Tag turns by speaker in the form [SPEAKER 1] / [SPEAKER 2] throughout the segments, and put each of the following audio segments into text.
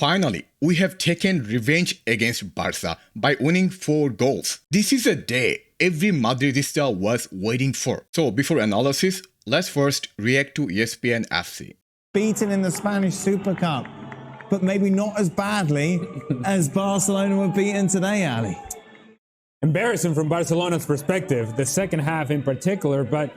[SPEAKER 1] finally, we have taken revenge against Barca by winning 4 goals. This is a day every Madridista was waiting for. So before analysis, let's first react to ESPN FC.
[SPEAKER 2] Beaten in the Spanish Super Cup, but maybe not as badly as Barcelona were beaten today, Ali.
[SPEAKER 3] Embarrassing from Barcelona's perspective, the second half in particular, but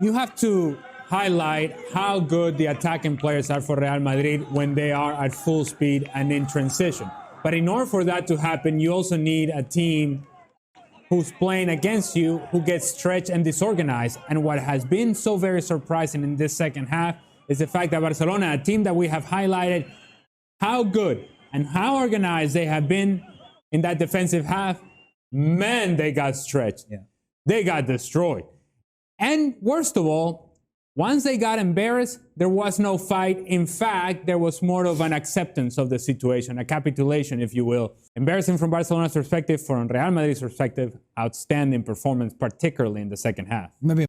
[SPEAKER 3] you have to highlight how good the attacking players are for Real Madrid when they are at full speed and in transition. But in order for that to happen, you also need a team who's playing against you, who gets stretched and disorganized. And what has been so very surprising in this second half is the fact that Barcelona, a team that we have highlighted how good and how organized they have been in that defensive half, man, they got stretched. Yeah. They got destroyed. And worst of all, once they got embarrassed, there was no fight. In fact, there was more of an acceptance of the situation, a capitulation, if you will. Embarrassing from Barcelona's perspective, from Real Madrid's perspective, outstanding performance, particularly in the second half.
[SPEAKER 2] Maybe.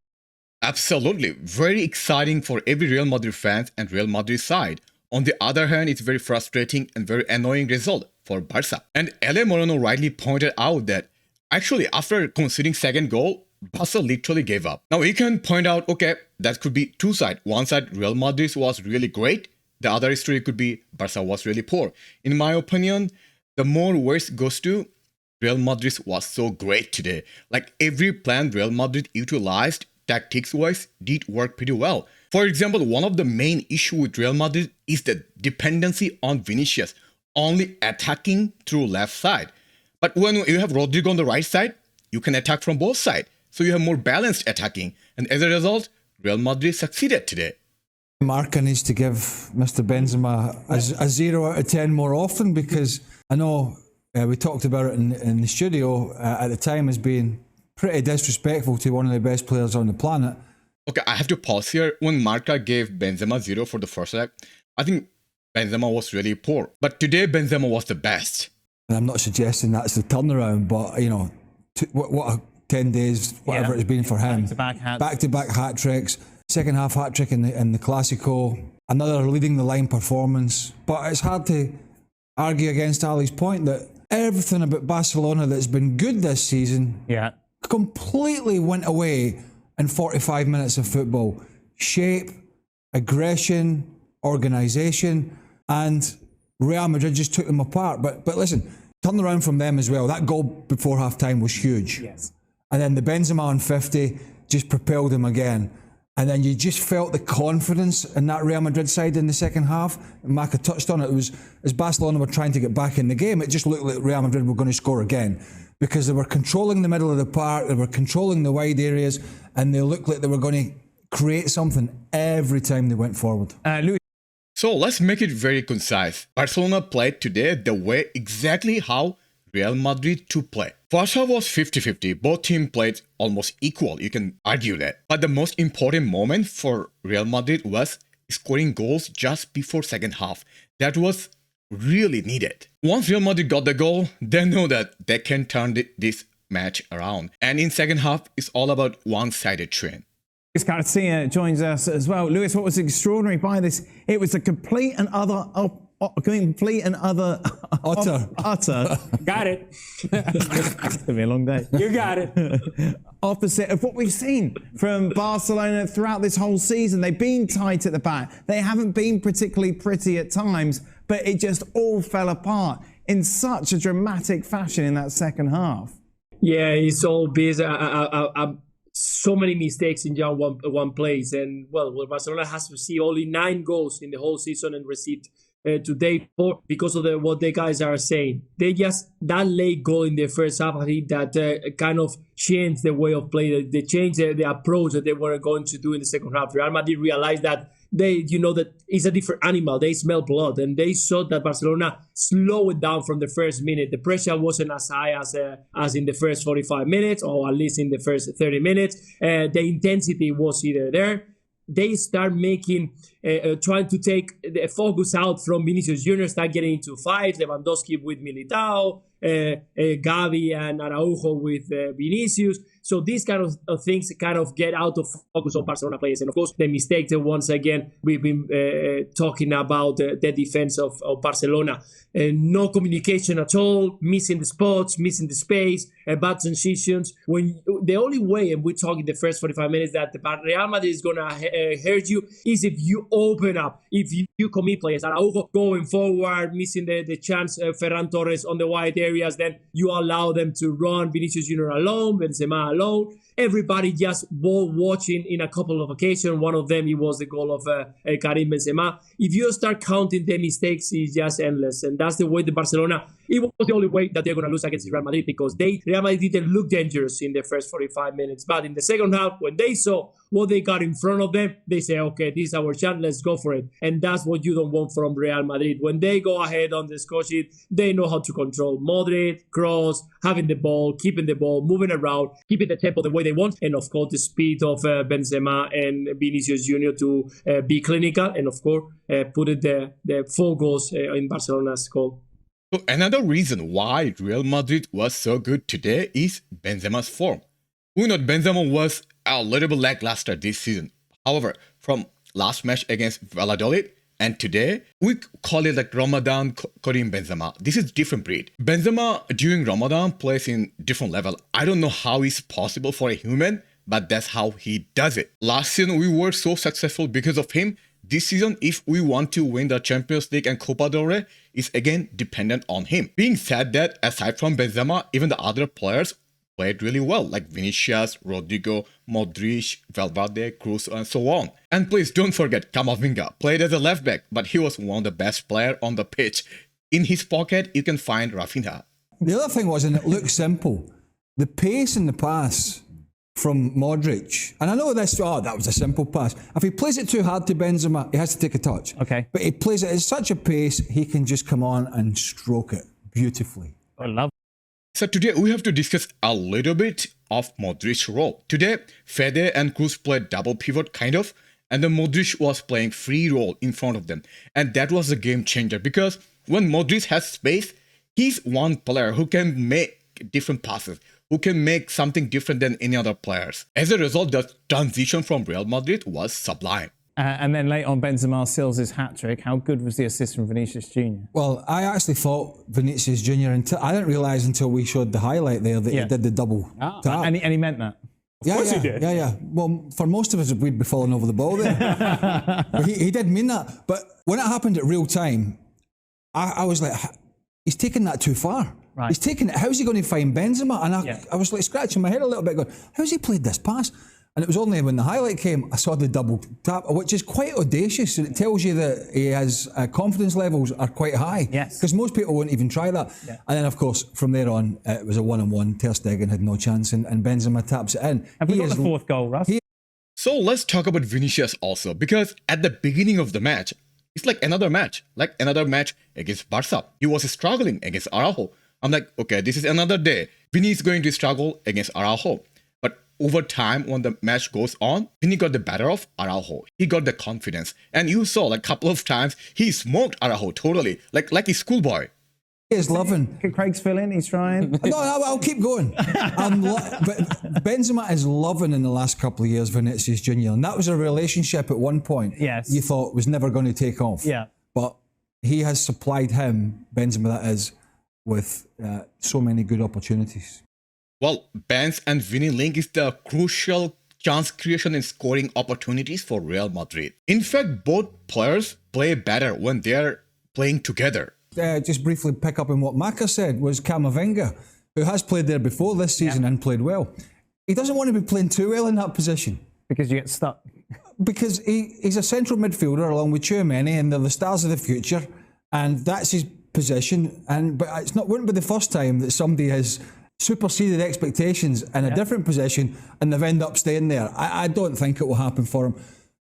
[SPEAKER 1] Absolutely. Very exciting for every Real Madrid fans and Real Madrid side. On the other hand, it's very frustrating and very annoying result for Barca. And Ale Moreno rightly pointed out that actually after conceding second goal, Barca literally gave up. Now you can point out, okay, that could be two sides. One side, Real Madrid was really great. The other story could be Barca was really poor. In my opinion, the more worse goes to Real Madrid was so great today. Like every plan Real Madrid utilized tactics-wise did work pretty well. For example, one of the main issues with Real Madrid is the dependency on Vinicius, only attacking through left side. But when you have Rodrigo on the right side, you can attack from both sides. So you have more balanced attacking. And as a result, Real Madrid succeeded today.
[SPEAKER 4] Marca needs to give Mr. Benzema a 0 out of 10 more often, because I know we talked about it in the studio at the time as being pretty disrespectful to one of the best players on the planet.
[SPEAKER 1] Okay, I have to pause here. When Marca gave Benzema 0 for the first leg, I think Benzema was really poor. But today, Benzema was the best.
[SPEAKER 4] And I'm not suggesting that's the turnaround, but, you know, what a 10 days, whatever it's been for him. Back-to-back hat-tricks. Second half hat-trick in the Clásico. Another leading the line performance. But it's hard to argue against Ali's point that everything about Barcelona that's been good this season completely went away in 45 minutes of football. Shape, aggression, organisation, and Real Madrid just took them apart. But listen, turn around from them as well. That goal before half-time was huge.
[SPEAKER 2] Yes.
[SPEAKER 4] And then the Benzema on 50 just propelled him again. And then you just felt the confidence in that Real Madrid side in the second half. And Maka touched on it. It was, as Barcelona were trying to get back in the game, it just looked like Real Madrid were going to score again, because they were controlling the middle of the park, they were controlling the wide areas, and they looked like they were going to create something every time they went forward.
[SPEAKER 1] So let's make it very concise. Barcelona played today the way exactly how Real Madrid to play. First half was 50-50. Both teams played almost equal. You can argue that. But the most important moment for Real Madrid was scoring goals just before second half. That was really needed. Once Real Madrid got the goal, they know that they can turn this match around. And in second half, it's all about one-sided train.
[SPEAKER 2] Luis Garcia joins us as well. Luis, what was extraordinary by this? It was a complete and utter.
[SPEAKER 3] Got it.
[SPEAKER 2] It's gonna be a long day.
[SPEAKER 3] You got it.
[SPEAKER 2] Opposite of what we've seen from Barcelona throughout this whole season. They've been tight at the back. They haven't been particularly pretty at times, but it just all fell apart in such a dramatic fashion in that second half.
[SPEAKER 5] Yeah, it's all busy. So many mistakes in just one place. And, well, Barcelona has received only 9 goals in the whole season and received today 4 because of what the guys are saying. They just, that late goal in the first half, I think that kind of changed the way of play. They changed the approach that they were going to do in the second half. Real Madrid realized that that it's a different animal. They smell blood, and they saw that Barcelona slowed it down from the first minute. The pressure wasn't as high as in the first 45 minutes, or at least in the first 30 minutes. The intensity was either there. They start trying to take the focus out from Vinicius Jr., start getting into fights. Lewandowski with Militao, Gavi and Araujo with Vinicius. So these kind of things kind of get out of focus of Barcelona players. And of course, the mistakes that once again we've been talking about the defense of Barcelona. No communication at all, missing the spots, missing the space, bad transitions. When the only way, and we're talking the first 45 minutes, that the Real Madrid is gonna hurt you is if you open up, if you commit players. Araujo going forward, missing the chance, Ferran Torres on the wide areas, then you allow them to run. Vinicius Jr. alone, Benzema alone. Everybody just ball watching in a couple of occasions. One of them, it was the goal of Karim Benzema. If you start counting the mistakes, it's just endless. And that's the way the Barcelona, it was the only way that they're going to lose against Real Madrid, because Real Madrid didn't look dangerous in the first 45 minutes. But in the second half, when they saw what they got in front of them, they say, okay, this is our chance, let's go for it. And that's what you don't want from Real Madrid. When they go ahead on the score sheet, they know how to control Modric, Kroos, having the ball, keeping the ball, moving around, keeping the tempo the way they want, and of course the speed of Benzema and Vinicius Jr. to be clinical, and of course put it the 4 goals in Barcelona's goal.
[SPEAKER 1] So another reason why Real Madrid was so good today is Benzema's form. We know Benzema was a little bit lackluster this season. However, from last match against Valladolid and today, we call it like Ramadan Karim Benzema. This is different breed. Benzema during Ramadan plays in different level. I don't know how it's possible for a human, but that's how he does it. Last season, we were so successful because of him. This season, if we want to win the Champions League and Copa del Rey, is again dependent on him. Being said that, aside from Benzema, even the other players played really well, like Vinicius, Rodrigo, Modric, Valverde, Kroos, and so on. And please don't forget, Camavinga played as a left back, but he was one of the best players on the pitch. In his pocket, you can find Rafinha.
[SPEAKER 4] The other thing was, and it looked simple, the pace in the pass from Modric. And I know this, that was a simple pass. If he plays it too hard to Benzema, he has to take a touch.
[SPEAKER 2] Okay.
[SPEAKER 4] But he plays it at such a pace, he can just come on and stroke it beautifully.
[SPEAKER 2] I love.
[SPEAKER 1] So today we have to discuss a little bit of Modric's role. Today, Fede and Kroos played double pivot kind of, and then Modric was playing free role in front of them. And that was a game changer, because when Modric has space, he's one player who can make different passes, who can make something different than any other players. As a result, the transition from Real Madrid was sublime.
[SPEAKER 2] And then late on, Benzema seals his hat-trick. How good was the assist from Vinicius Jr.?
[SPEAKER 4] Well, I actually thought Vinicius Jr. I didn't realise until we showed the highlight there that he did the double tap.
[SPEAKER 2] And he meant that.
[SPEAKER 4] Of course
[SPEAKER 3] he did.
[SPEAKER 4] Yeah. Well, for most of us, we'd be falling over the ball there. But he did mean that. But when it happened at real time, I was like, he's taken that too far.
[SPEAKER 2] Right.
[SPEAKER 4] He's taken it. How's he going to find Benzema? And I was like scratching my head a little bit, going, how's he played this pass? And it was only when the highlight came, I saw the double tap, which is quite audacious, and it tells you that his confidence levels are quite high.
[SPEAKER 2] Yes.
[SPEAKER 4] Because most people won't even try that. Yeah. And then, of course, from there on, it was a one-on-one. Ter Stegen had no chance, and Benzema taps it in.
[SPEAKER 2] Have we got the 4th goal, Russ?
[SPEAKER 1] So let's talk about Vinicius also, because at the beginning of the match, it's like another match against Barca. He was struggling against Araujo. I'm like, okay, this is another day. Vini is going to struggle against Araujo. But over time, when the match goes on, Vini got the better of Araujo. He got the confidence. And you saw like a couple of times, he smoked Araujo totally, like a schoolboy.
[SPEAKER 4] He is loving.
[SPEAKER 2] Can Craig's fill in? He's trying.
[SPEAKER 4] No, I'll keep going. But Benzema is loving in the last couple of years Vinicius Jr. And that was a relationship at one point you thought was never going to take off.
[SPEAKER 2] Yeah.
[SPEAKER 4] But he has supplied him, Benzema that is, with so many good opportunities.
[SPEAKER 1] Well, Benz and Vini link is the crucial chance creation and scoring opportunities for Real Madrid. In fact, both players play better when they're playing together.
[SPEAKER 4] Just briefly pick up on what Maka said, was Camavinga, who has played there before this season and played well. He doesn't want to be playing too well in that position.
[SPEAKER 2] Because you get stuck.
[SPEAKER 4] Because he's a central midfielder along with Tchouaméni, and they're the stars of the future, and that's his position. But wouldn't be the first time that somebody has superseded expectations in a different position and they've ended up staying there. I don't think it will happen for him.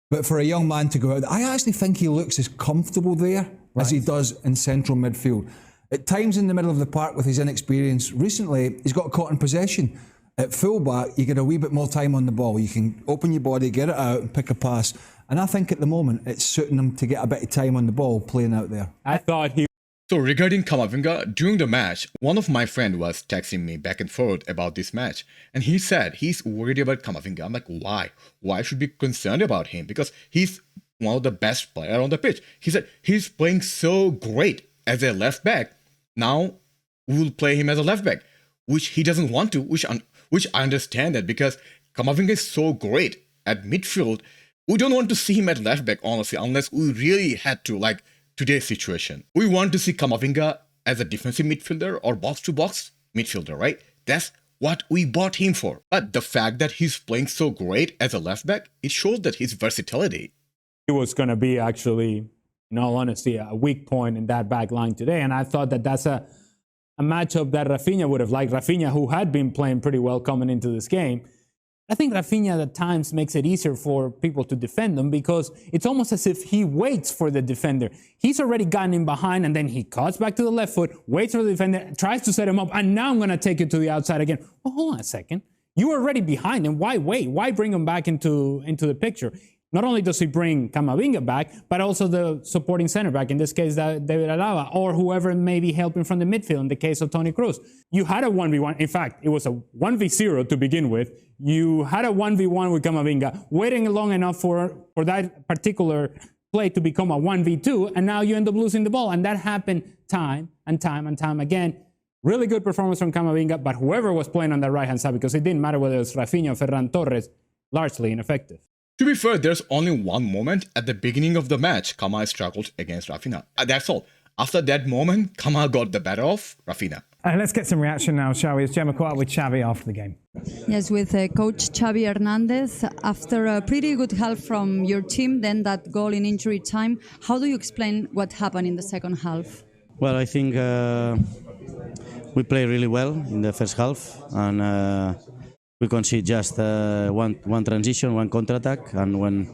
[SPEAKER 4] But for a young man to go out, I actually think he looks as comfortable there as he does in central midfield. At times in the middle of the park with his inexperience, recently he's got caught in possession. At fullback, you get a wee bit more time on the ball. You can open your body, get it out and pick a pass. And I think at the moment it's suiting him to get a bit of time on the ball playing out there.
[SPEAKER 3] I thought he
[SPEAKER 1] So regarding Camavinga, during the match, one of my friend was texting me back and forth about this match, and he said he's worried about Camavinga. I'm like, why? Why should we be concerned about him? Because he's one of the best players on the pitch. He said he's playing so great as a left back. Now we will play him as a left back, which he doesn't want to, which I understand that because Camavinga is so great at midfield. We don't want to see him at left back, honestly, unless we really had to, like today's situation. We want to see Camavinga as a defensive midfielder or box-to-box midfielder, right? That's what we bought him for. But the fact that he's playing so great as a left back, it shows that his versatility.
[SPEAKER 3] It was going to be actually, in all honesty, a weak point in that back line today. And I thought that that's a matchup that Rafinha would have liked. Rafinha, who had been playing pretty well coming into this game. I think Rafinha at times makes it easier for people to defend him because it's almost as if he waits for the defender. He's already gotten in behind and then he cuts back to the left foot, waits for the defender, tries to set him up, and now I'm going to take it to the outside again. Well, hold on a second. You were already behind him. Why wait? Why bring him back into the picture? Not only does he bring Camavinga back, but also the supporting center back, in this case, David Alaba, or whoever may be helping from the midfield, in the case of Toni Kroos. You had a 1v1. In fact, it was a 1v0 to begin with. You had a 1v1 with Camavinga, waiting long enough for that particular play to become a 1v2, and now you end up losing the ball. And that happened time and time and time again. Really good performance from Camavinga, but whoever was playing on the right-hand side, because it didn't matter whether it was Rafinha or Ferran Torres, largely ineffective.
[SPEAKER 1] To be fair, there's only one moment at the beginning of the match Kama struggled against Rafinha. That's all. After that moment, Kama got the better of Rafinha.
[SPEAKER 2] Let's get some reaction now, shall we? As Gemma caught up with Xavi after the game.
[SPEAKER 6] Yes, with Coach Xavi Hernandez. After a pretty good help from your team, then that goal in injury time, how do you explain what happened in the second half?
[SPEAKER 7] Well, I think we played really well in the first half, and we concede just one transition, one counter-attack, and when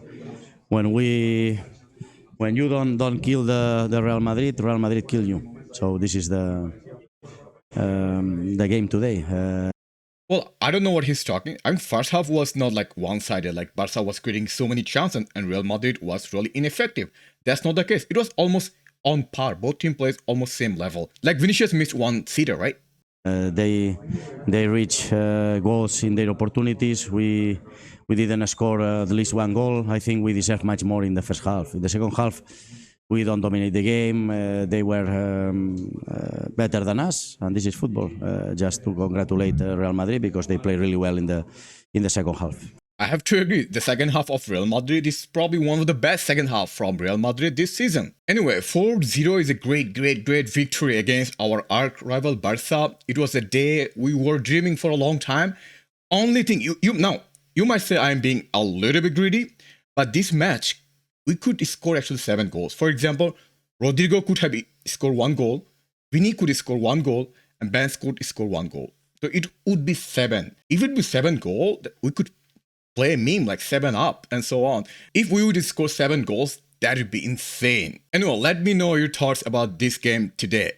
[SPEAKER 7] you don't kill the Real Madrid kill you. So this is the game today.
[SPEAKER 1] Well, I don't know what he's talking. I mean, first half was not like one-sided, like Barca was creating so many chances and Real Madrid was really ineffective. That's not the case. It was almost on par. Both team plays almost same level. Like Vinicius missed one sitter, right?
[SPEAKER 7] They reach goals in their opportunities. We didn't score at least one goal. I think we deserve much more in the first half. In the second half, we don't dominate the game. They were better than us, and this is football. Just to congratulate Real Madrid because they play really well in the second half.
[SPEAKER 1] I have to agree, the second half of Real Madrid is probably one of the best second half from Real Madrid this season. Anyway, 4-0 is a great victory against our arch-rival Barca. It was a day we were dreaming for a long time. Only thing, you might say I'm being a little bit greedy, but this match, we could score actually 7 goals. For example, Rodrigo could have scored 1 goal, Vini could score 1 goal, and Benz could score 1 goal. So it would be 7. If it would be 7 goals, we could play a meme like 7 up and so on. If we would score 7 goals, that would be insane. Anyway, let me know your thoughts about this game today.